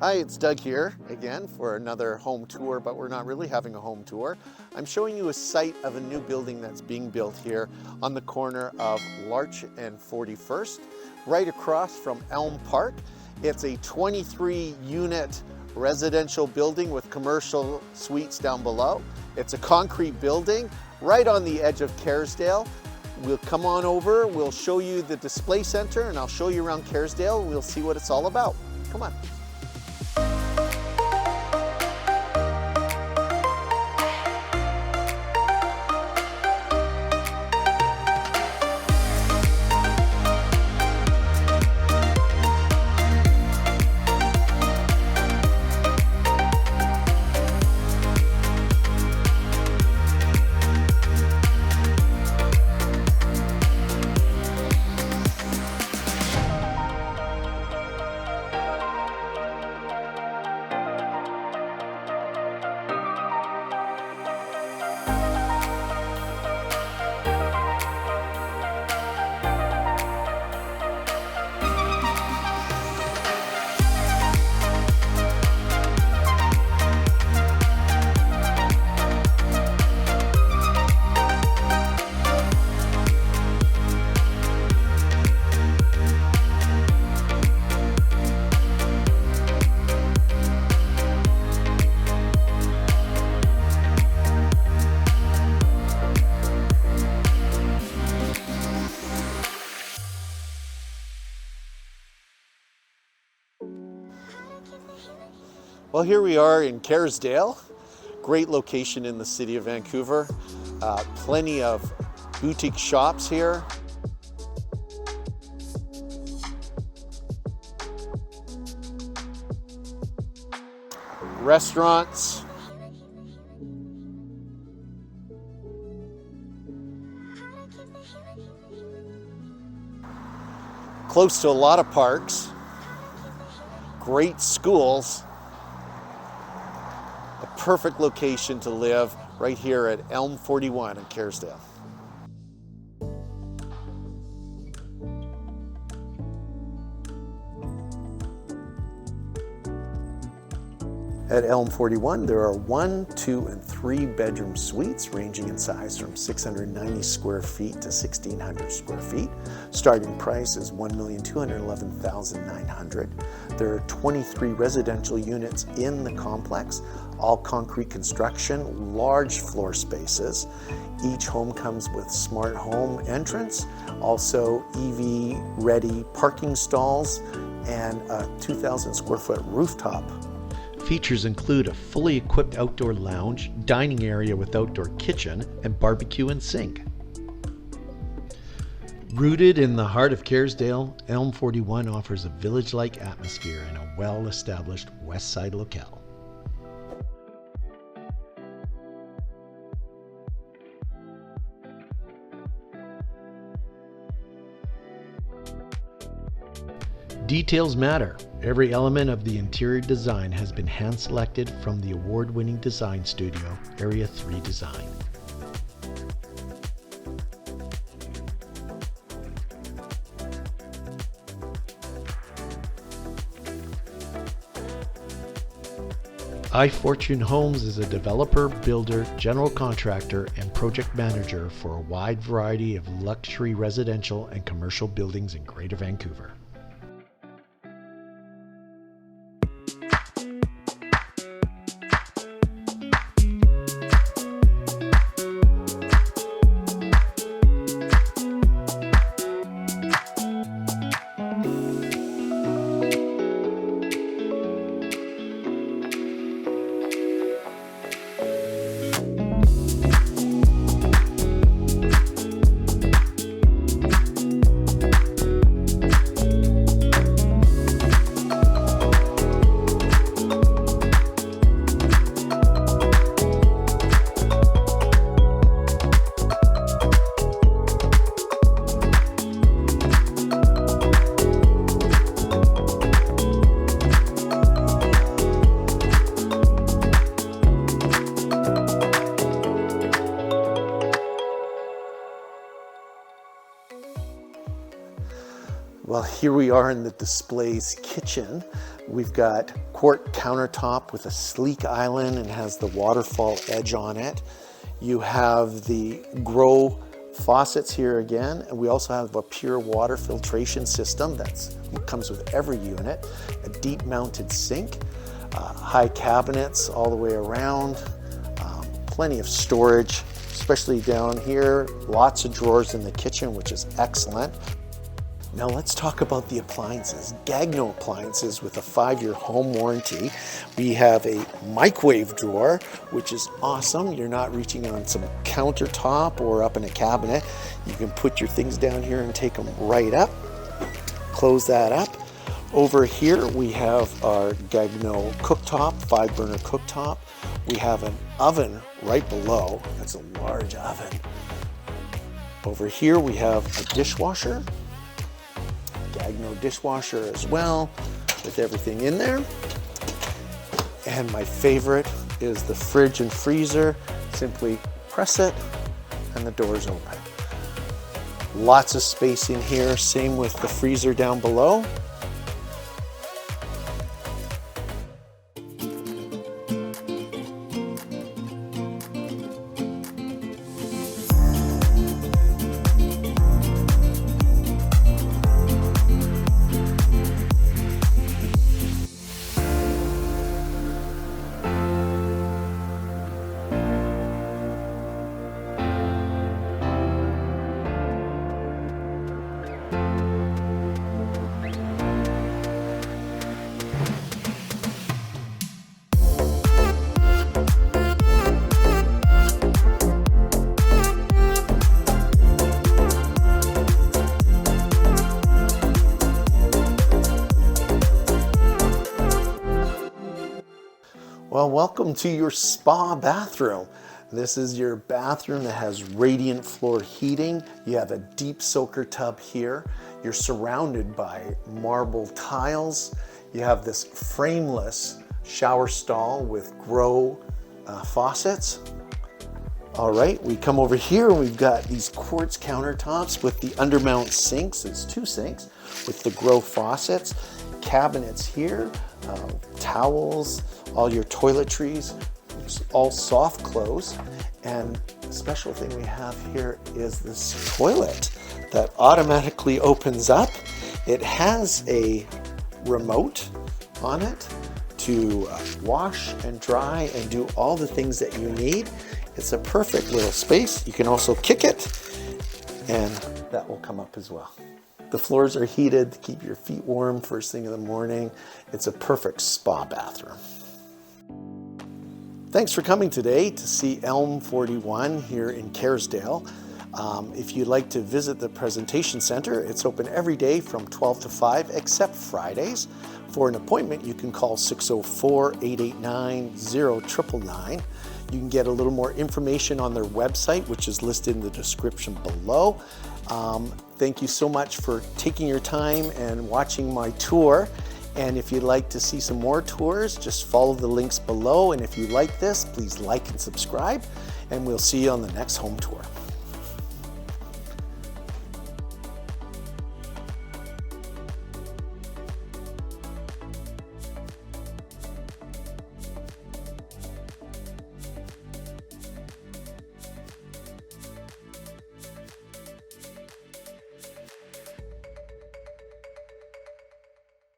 Hi, it's Doug here again for another home tour, but we're not really having a home tour. I'm showing you a site of a new building that's being built here on the corner of Larch and 41st, right across from Elm Park. It's a 23-unit residential building with commercial suites down below. It's a concrete building right on the edge of Kerrisdale. We'll come on over, we'll show you the display center, and I'll show you around Kerrisdale, and we'll see what it's all about. Come on. Well, here we are in Kerrisdale, great location in the city of Vancouver. Plenty of boutique shops here. Restaurants. Close to a lot of parks. Great schools. A perfect location to live right here at Elm 41 in Kerrisdale. At Elm 41, there are 1, 2, and 3 bedroom suites ranging in size from 690 square feet to 1,600 square feet. Starting price is $1,211,900. There are 23 residential units in the complex, all concrete construction, large floor spaces. Each home comes with smart home entrance, also EV-ready parking stalls, and a 2,000 square foot rooftop. Features include a fully equipped outdoor lounge, dining area with outdoor kitchen, and barbecue and sink. Rooted in the heart of Kerrisdale, Elm 41 offers a village-like atmosphere in a well-established west side locale. Details matter. Every element of the interior design has been hand-selected from the award-winning design studio, Area3 Design. iFortune Homes is a developer, builder, general contractor, and project manager for a wide variety of luxury residential and commercial buildings in Greater Vancouver. here we are in the displays kitchen. We've got quartz countertop with a sleek island and has the waterfall edge on it. You have the grow faucets here again, and we also have a pure water filtration system that comes with every unit, a deep mounted sink, high cabinets all the way around, plenty of storage, especially down here, lots of drawers in the kitchen, which is excellent. Now let's talk about the appliances. Gaggenau appliances with a 5-year home warranty. We have a microwave drawer, which is awesome. You're not reaching on some countertop or up in a cabinet. You can put your things down here and take them right up. Close that up. Over here we have our Gaggenau cooktop, 5-burner cooktop. We have an oven right below. That's a large oven. Over here we have a dishwasher. Gaggenau dishwasher as well, with everything in there. And my favorite is the fridge and freezer. Simply press it and the door's open. Lots of space in here, same with the freezer down below. Well, welcome to your spa bathroom. This is your bathroom that has radiant floor heating. You have a deep soaker tub here. You're surrounded by marble tiles. You have this frameless shower stall with grow faucets. All right, we come over here and we've got these quartz countertops with the undermount sinks. It's 2 sinks with the grow faucets. Cabinets here, towels, all your toiletries, it's all soft close. And the special thing we have here is this toilet that automatically opens up. It has a remote on it to wash and dry and do all the things that you need. It's a perfect little space. You can also kick it and that will come up as well. The floors are heated to keep your feet warm first thing in the morning. It's a perfect spa bathroom. Thanks for coming today to see Elm 41 here in Kerrisdale. If you'd like to visit the presentation center, it's open every day from 12 to 5 except Fridays. For an appointment, you can call 604-889-0999. You can get a little more information on their website, which is listed in the description below. Thank you so much for taking your time and watching my tour. And if you'd like to see some more tours, just follow the links below. And if you like this, please like and subscribe. And we'll see you on the next home tour.